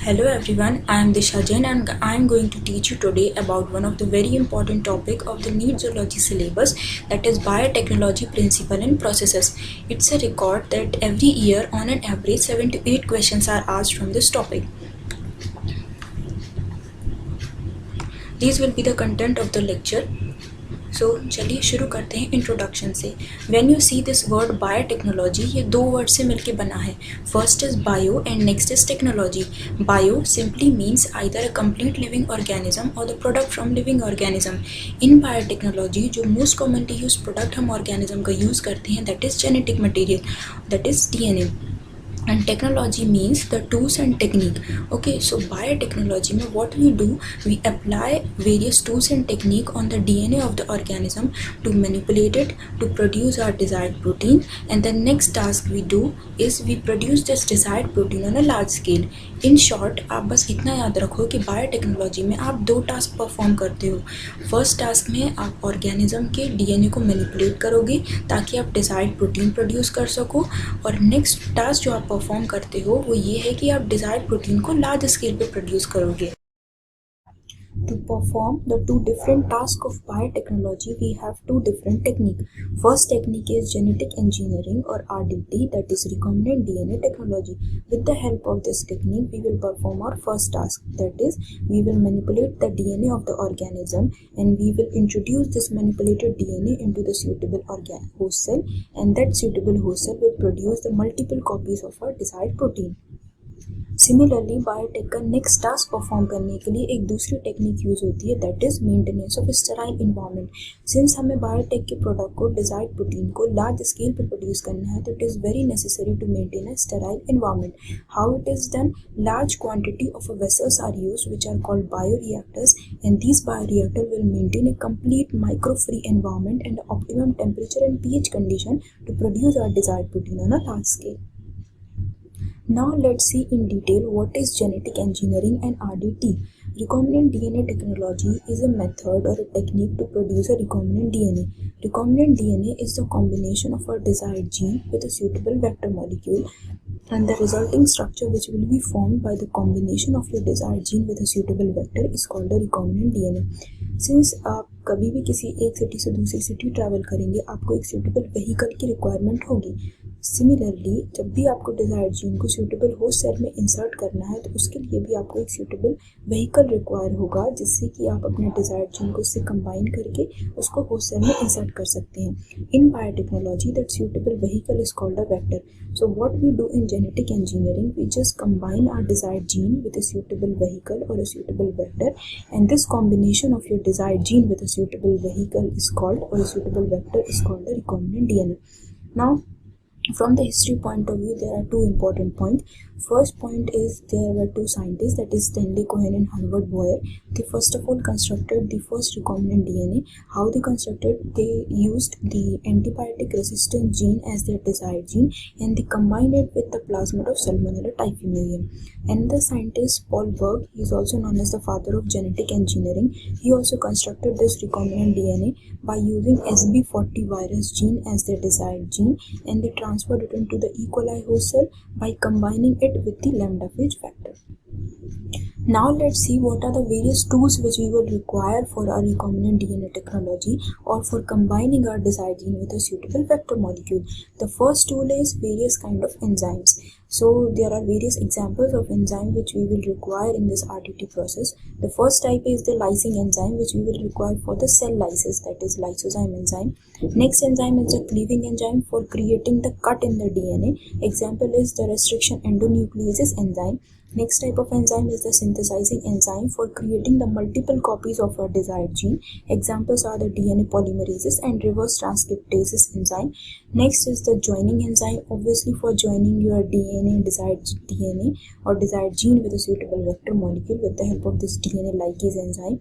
Hello everyone, I am Disha Jain and I am going to teach you today about one of the very important topic of the NEET Zoology syllabus, that is biotechnology principle and processes. It's a record that every year on an average 7 to 8 questions are asked from this topic. These will be the content of the lecture. सो चलिए शुरू करते हैं introduction से. When you see this word biotechnology, ये दो word से मिलके बना है. First is bio and next is technology. Bio simply means either a complete living organism और the product from living organism. In biotechnology जो मोस्ट कॉमनली यूज प्रोडक्ट हम organism का यूज़ करते हैं, that is genetic material, that is DNA. And technology means the tools and technique. Okay, so biotechnology mein what we do, we apply various tools and technique on the DNA of the organism to manipulate it to produce our desired protein, and the next task we do is we produce this desired protein on a large scale. In short आप बस इतना याद रखो कि biotechnology में आप दो task perform करते हो. फर्स्ट टास्क में आप ऑर्गेनिज्म के डीएनए को मैनिपुलेट करोगे ताकि आप डिजायर्ड प्रोटीन प्रोड्यूस कर सको, और नेक्स्ट टास्क जो आप परफॉर्म करते हो वो ये है कि आप डिजायर्ड प्रोटीन को लार्ज स्केल पे प्रोड्यूस करोगे. To perform the two different tasks of biotechnology, we have two different techniques. First technique is genetic engineering or RDT, that is recombinant DNA technology. With the help of this technique, we will perform our first task, that is we will manipulate the DNA of the organism and we will introduce this manipulated DNA into the suitable host cell, and that suitable host cell will produce the multiple copies of our desired protein. Similarly biotech का next task perform करने के लिए एक दूसरी technique use होती है, that is maintenance of sterile environment. Since हमें biotech के प्रोडक्ट को डिजायर्ड प्रोटीन को लार्ज स्केल पर प्रोड्यूस करना है, तो it is very necessary to maintain a sterile environment. How it is done? Large quantity of vessels are used which are called bioreactors, and this bioreactor will maintain a complete micro free environment and optimum temperature and pH condition to produce our desired protein on a large scale. Now let's see in detail what is genetic engineering and RDT. Recombinant DNA technology is a method or a technique to produce a recombinant DNA. Recombinant DNA is the combination of a desired gene with a suitable vector molecule, and the resulting structure which will be formed by the combination of your desired gene with a suitable vector is called a recombinant DNA. Since आप कभी भी किसी एक city से दूसरी city travel करेंगे, आपको एक suitable vehicle की रिक्वायरमेंट होगी. सिमिलरली जब भी आपको डिजायर्ड जीन को सूटेबल होस्ट सेल में इंसर्ट करना है, तो उसके लिए भी आपको एक सूटेबल व्हीकल रिक्वायर होगा, जिससे कि आप अपने डिजायर्ड जीन को उससे कंबाइन करके उसको होस्ट सेल में इंसर्ट कर सकते हैं. In biotechnology that suitable vehicle is called a vector. So what we do in genetic engineering, we just combine our desired gene with a suitable vehicle और a suitable vector, and this combination of your desired gene with a suitable vehicle is called और a suitable vector is called the recombinant DNA. Now from the history point of view, there are two important points. First point is there were two scientists, that is Stanley Cohen and Herbert Boyer. They first of all constructed the first recombinant DNA. How they constructed? They used the antibiotic resistant gene as their desired gene, and they combined it with the plasmid of Salmonella typhimurium. And the scientist Paul Berg, he is also known as the father of genetic engineering. He also constructed this recombinant DNA by using SB40 virus gene as their desired gene, and they transferred it into the E. coli host cell by combining it with the lambda phage factor. Now let's see what are the various tools which we will require for our recombinant DNA technology or for combining our desired gene with a suitable vector molecule. The first tool is various kind of enzymes. So there are various examples of enzyme which we will require in this RDT process. The first type is the lysing enzyme, which we will require for the cell lysis, that is lysozyme enzyme. Next enzyme is the cleaving enzyme for creating the cut in the DNA. Example is the restriction endonucleases enzyme. Next type of enzyme is the synthesizing enzyme for creating the multiple copies of our desired gene. Examples are the DNA polymerases and reverse transcriptases enzyme. Next is the joining enzyme, obviously for joining your DNA, desired DNA or desired gene with a suitable vector molecule with the help of this DNA ligase enzyme.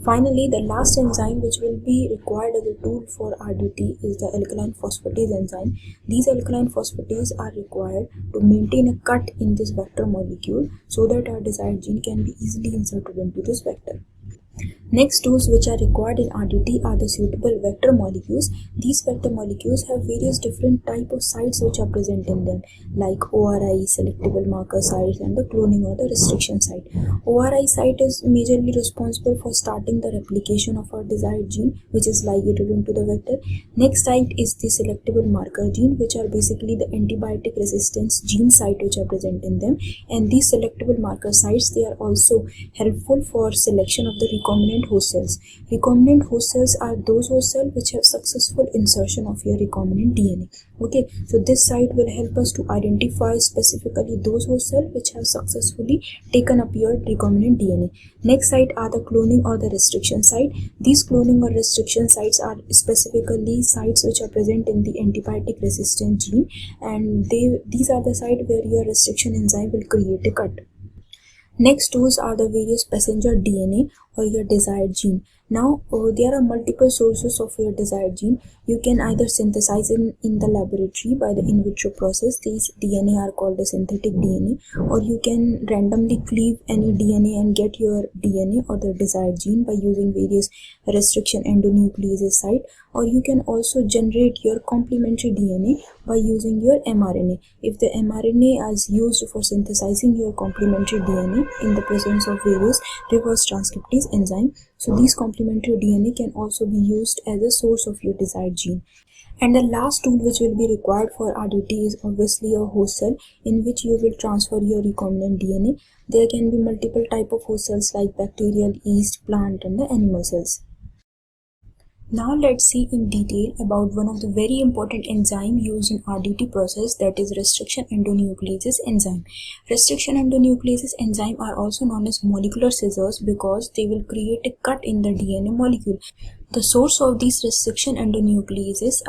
Finally, the last enzyme which will be required as a tool for RDT is the alkaline phosphatase enzyme. These alkaline phosphatase are required to maintain a cut in this vector molecule so that our desired gene can be easily inserted into this vector. Next tools which are required in RDT are the suitable vector molecules. These vector molecules have various different type of sites which are present in them, like ORI, selectable marker sites, and the cloning or the restriction site. ORI site is majorly responsible for starting the replication of our desired gene, which is ligated into the vector. Next site is the selectable marker gene, which are basically the antibiotic resistance gene site which are present in them. And these selectable marker sites, they are also helpful for selection of the recombinant host cells. Recombinant host cells are those host cells which have successful insertion of your recombinant DNA. Okay, so this site will help us to identify specifically those host cells which have successfully taken up your recombinant DNA. Next site are the cloning or the restriction site. These cloning or restriction sites are specifically sites which are present in the antibiotic resistant gene, and these are the sites where your restriction enzyme will create a cut. Next tools are the various passenger DNA or your desired gene. Now there are multiple sources of your desired gene. You can either synthesize in the laboratory by the in vitro process. These DNA are called the synthetic DNA, or you can randomly cleave any DNA and get your DNA or the desired gene by using various restriction endonucleases site, or you can also generate your complementary DNA by using your mRNA. If the mRNA is used for synthesizing your complementary DNA in the presence of various reverse transcriptase enzyme, so these complementary DNA can also be used as a source of your desired gene. And the last tool which will be required for RDT is obviously a host cell in which you will transfer your recombinant DNA. There can be multiple type of host cells like bacterial, yeast, plant, and the animal cells. Now let's see in detail about one of the very important enzyme used in RDT process, that is restriction endonucleases enzyme. Restriction endonucleases enzyme are also known as molecular scissors because they will create a cut in the DNA molecule. The source of these restriction endonucleases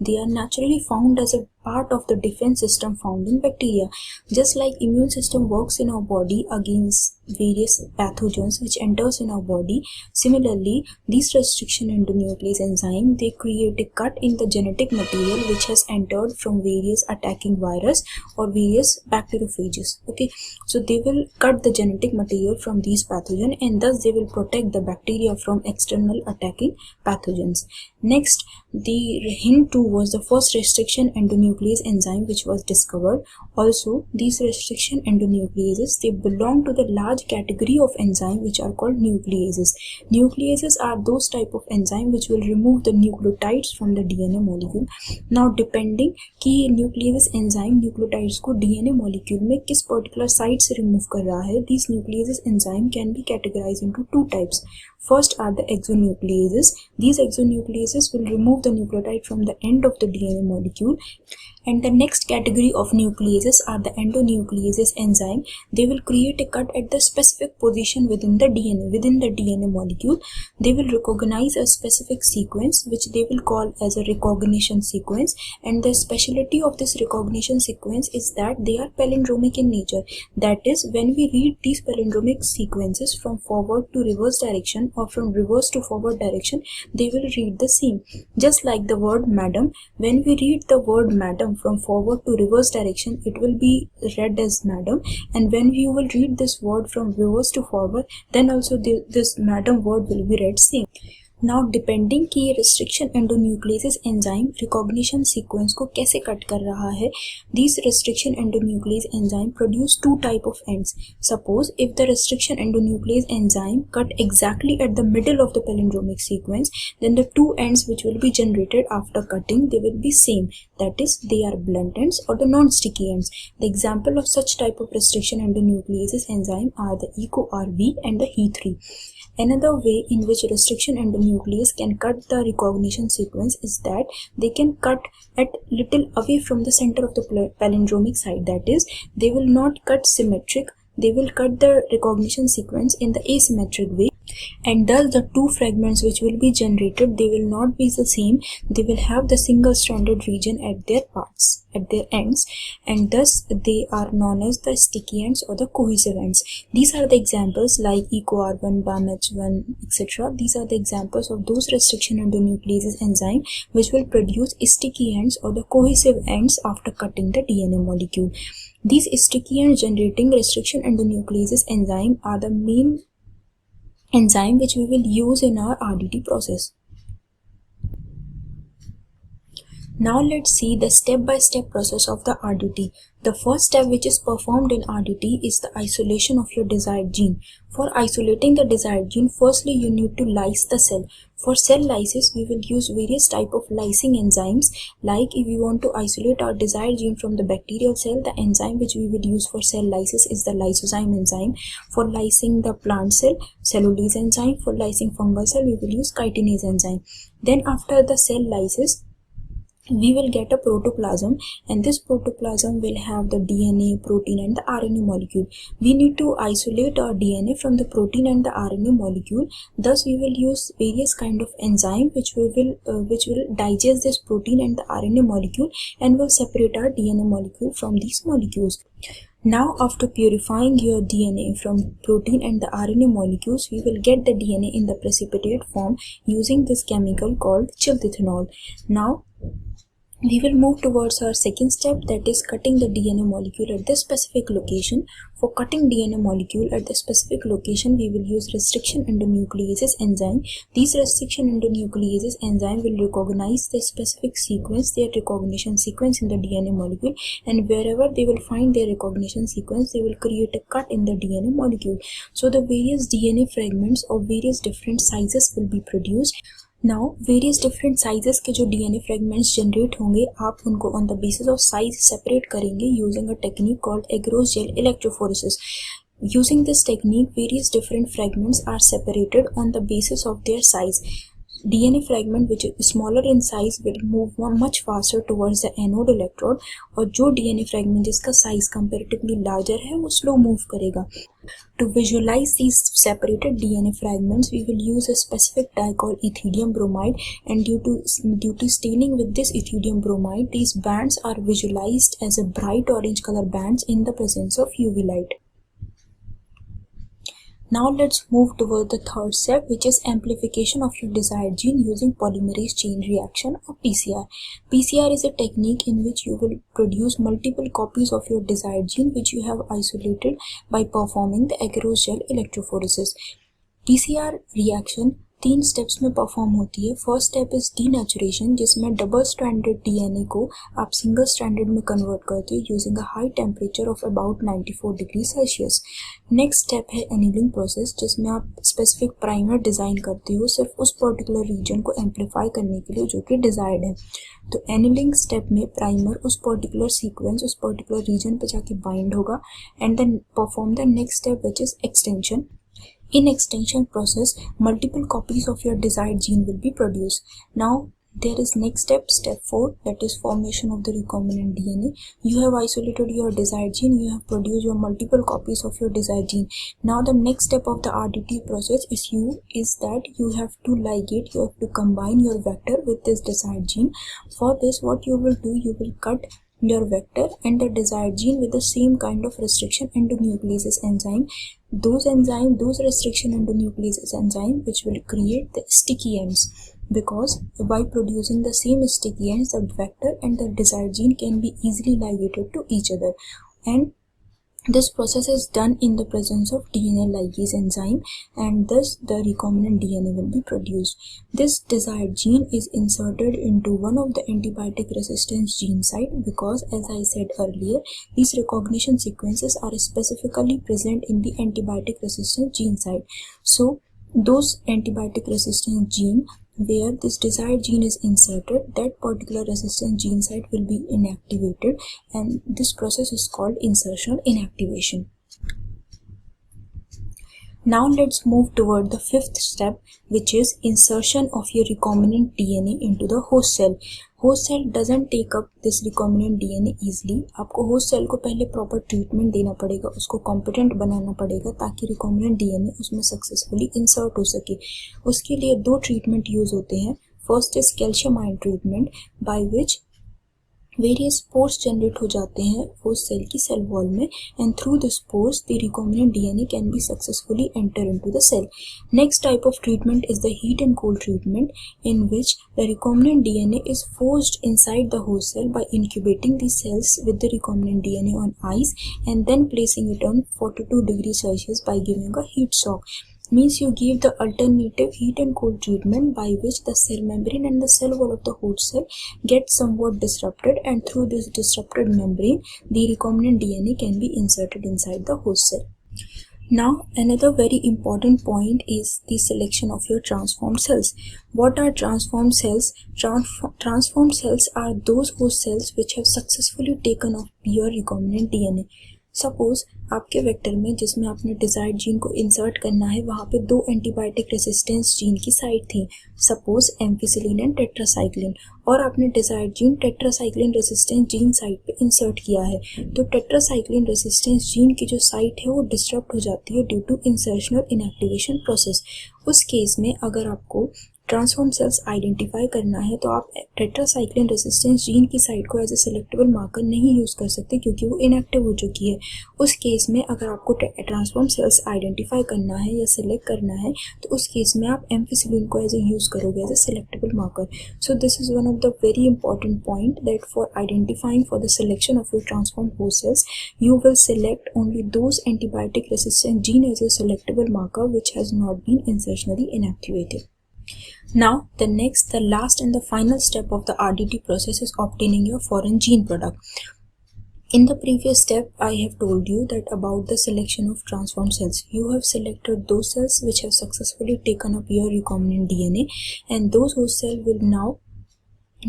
they are naturally found as a part of the defense system found in bacteria. Just like immune system works in our body against various pathogens which enters in our body, similarly these restriction endonuclease enzyme, they create a cut in the genetic material which has entered from various attacking virus or various bacteriophages. Okay, so they will cut the genetic material from these pathogens, and thus they will protect the bacteria from external attacking pathogens. Next, the HIN2 was the first restriction endonuclease enzyme which was discovered. Also, these restriction endonucleases, they belong to the large category of enzyme which are called nucleases. Nucleases are those type of enzyme which will remove the nucleotides from the DNA molecule. Now depending कि nucleases enzyme nucleotides को DNA molecule में किस particular site से remove कर रहा है, these nucleases enzyme can be categorized into two types. First are the exonucleases. These exonucleases will remove the nucleotide from the end of the DNA molecule. And the next category of nucleases are the endonucleases enzyme. They will create a cut at the specific position within the DNA molecule. They will recognize a specific sequence which they will call as a recognition sequence, and the specialty of this recognition sequence is that they are palindromic in nature. That is, when we read these palindromic sequences from forward to reverse direction or from reverse to forward direction, they will read the same. Just like the word madam, when we read the word madam from forward to reverse direction, it will be read as madam, and when you will read this word from reverse to forward, then also this madam word will be read same. Now depending कि ये restriction endonucleases enzyme recognition sequence को कैसे cut कर रहा है, these restriction endonuclease enzyme produce two type of ends. Suppose if the restriction endonuclease enzyme cut exactly at the middle of the palindromic sequence, then the two ends which will be generated after cutting, they will be same. That is, they are blunt ends or the non-sticky ends. The example of such type of restriction endonucleases enzyme are the EcoRV and the He3. Another way in which restriction endonuclease can cut the recognition sequence is that they can cut at little away from the center of the palindromic site. That is, they will not cut symmetric, they will cut the recognition sequence in the asymmetric way, and thus the two fragments which will be generated, they will not be the same. They will have the single stranded region at their parts, at their ends, and thus they are known as the sticky ends or the cohesive ends. These are the examples like EcoR1, BAMH1, etc. These are the examples of those restriction endonucleases enzyme which will produce sticky ends or the cohesive ends after cutting the DNA molecule. These sticky ends generating restriction endonucleases enzyme are the main enzyme which we will use in our RDT process. Now let's see the step-by-step process of the RDT. The first step which is performed in RDT is the isolation of your desired gene. For isolating the desired gene, firstly you need to lyse the cell. For cell lysis, we will use various type of lysing enzymes. Like if we want to isolate our desired gene from the bacterial cell, the enzyme which we will use for cell lysis is the lysozyme enzyme. For lysing the plant cell, cellulase enzyme. For lysing fungal cell, we will use chitinase enzyme. Then after the cell lysis, we will get a protoplasm, and this protoplasm will have the DNA, protein and the RNA molecule. We need to isolate our DNA from the protein and the RNA molecule. Thus we will use various kind of enzyme which will digest this protein and the RNA molecule and will separate our DNA molecule from these molecules. Now after purifying your DNA from protein and the RNA molecules, we will get the DNA in the precipitate form using this chemical called chiltithanol. Now we will move towards our second step, that is cutting the DNA molecule at this specific location. For cutting DNA molecule at the specific location, we will use restriction endonucleases enzyme. These restriction endonucleases enzyme will recognize the specific sequence, their recognition sequence in the DNA molecule, and wherever they will find their recognition sequence, they will create a cut in the DNA molecule. So the various DNA fragments of various different sizes will be produced. Now various different sizes के जो DNA fragments generate होंगे, आप उनको on the basis of size separate करेंगे using a technique called agarose gel electrophoresis. Using this technique, various different fragments are separated on the basis of their size. DNA fragment which is smaller in size will move much faster towards the anode electrode, और जो DNA fragment जिसका size comparatively larger है वो slow move करेगा. To visualize these separated DNA fragments, we will use a specific dye called ethidium bromide, and due to staining with this ethidium bromide, these bands are visualized as a bright orange color bands in the presence of UV light. Now let's move toward the third step, which is amplification of your desired gene using polymerase chain reaction or PCR. PCR is a technique in which you will produce multiple copies of your desired gene which you have isolated by performing the agarose gel electrophoresis. PCR reaction 3 steps में perform होती है. First step is denaturation, जिसमें double stranded DNA को आप single stranded में convert करते हो using a high temperature of about 94 degree Celsius. Next step है एनिलिंग प्रोसेस, जिसमें आप स्पेसिफिक प्राइमर डिजाइन करते हो सिर्फ उस पर्टिकुलर रीजन को एम्पलीफाई करने के लिए जो कि डिजायर्ड है. तो एनिलिंग स्टेप में प्राइमर उस पर्टिकुलर सीक्वेंस उस पर्टिकुलर रीजन पे जाके बाइंड होगा and then perform the next step which is extension. In extension process, multiple copies of your desired gene will be produced. Now there is next step, step 4, that is formation of the recombinant DNA. You have isolated your desired gene, you have produced your multiple copies of your desired gene. Now the next step of the RDT process is that you have to ligate, you have to combine your vector with this desired gene. For this, what you will do, you will cut your vector and the desired gene with the same kind of restriction endonucleases enzyme. Those restriction endonucleases enzyme which will create the sticky ends, because by producing the same sticky ends, the vector and the desired gene can be easily ligated to each other, and this process is done in the presence of DNA ligase enzyme, and thus the recombinant DNA will be produced. This desired gene is inserted into one of the antibiotic resistance gene site, because as I said earlier, these recognition sequences are specifically present in the antibiotic resistance gene site. So those antibiotic resistance gene where this desired gene is inserted, that particular resistance gene site will be inactivated, and this process is called insertion inactivation. Now let's move toward the fifth step, which is insertion of your recombinant DNA into the host cell. Host cell doesn't take up this recombinant DNA easily. आपको host cell को पहले proper treatment देना पड़ेगा, उसको competent बनाना पड़ेगा ताकि recombinant DNA उसमें सक्सेसफुली इंसर्ट हो सके. उसके लिए 2 ट्रीटमेंट यूज होते हैं. First is calcium ion treatment, by which various spores generate हो जाते हैं होस्ट सेल की सेल वॉल में, and through the spores the recombinant DNA can be successfully enter into the cell. Next type of treatment is the heat and cold treatment, in which the recombinant DNA is forced inside the host cell by incubating the cells with the recombinant DNA on ice and then placing it on 42 degrees Celsius by giving a heat shock. means you give the alternative heat and cold treatment by which the cell membrane and the cell wall of the host cell get somewhat disrupted, and through this disrupted membrane the recombinant DNA can be inserted inside the host cell. Now another very important point is the selection of your transformed cells. What are transformed cells? Transformed cells are those host cells which have successfully taken off pure recombinant DNA. Suppose आपके vector में जिसमें आपने desired gene को insert करना है वहाँ पे दो एंटीबायोटिक रेसिस्टेंस जीन की साइट थी, सपोज एम्फिसिलिन एंड टेट्रासाइक्लिन, और आपने desired gene tetracycline resistance gene site पे इंसर्ट किया है, तो टेट्रासाइक्लिन रेसिस्टेंस जीन की जो साइट है वो डिस्टर्ब हो जाती है due to insertional inactivation process. उस केस में अगर आपको ट्रांसफॉर्म सेल्स आइडेंटिफाई करना है तो आप टेट्रासाइक्लिन रेसिस्टेंस जीन की साइट को एज ए सिलेक्टेबल मार्कर नहीं यूज़ कर सकते क्योंकि वो इनएक्टिव हो चुकी है। उस केस में अगर आपको ट्रांसफॉर्म सेल्स आइडेंटिफाई करना है या सिलेक्ट करना है तो उस केस में आप एम्फिसिलिन को एज ए यूज़ करोगे as a selectable marker. So this is one of the very important point that for identifying for the selection of your transform host cells you will select only those antibiotic resistant gene as a selectable marker which has not been insertionally inactivated. Now the last and the final step of the RDT process is obtaining your foreign gene product. In the previous step I have told you that about the selection of transformed cells. You have selected those cells which have successfully taken up your recombinant DNA, and those host cells will now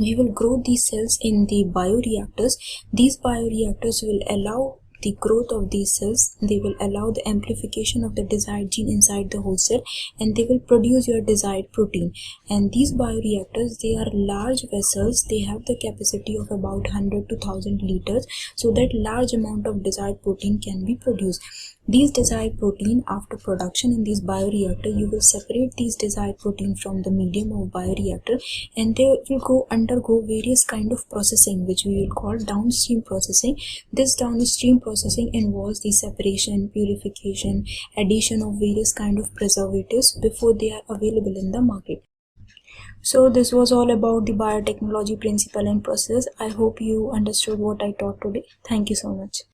we will grow these cells in the bioreactors. These bioreactors will allow the growth of these cells, they will allow the amplification of the desired gene inside the host cell, and they will produce your desired protein. And these bioreactors, they are large vessels, they have the capacity of about 100 to 1000 liters, so that large amount of desired protein can be produced. These desired protein, after production in this bioreactor, you will separate these desired protein from the medium of bioreactor, and they will undergo various kind of processing which we will call downstream processing. This downstream processing involves the separation, purification, addition of various kind of preservatives before they are available in the market. So this was all about the biotechnology principle and process. I hope you understood what I taught today. Thank you so much.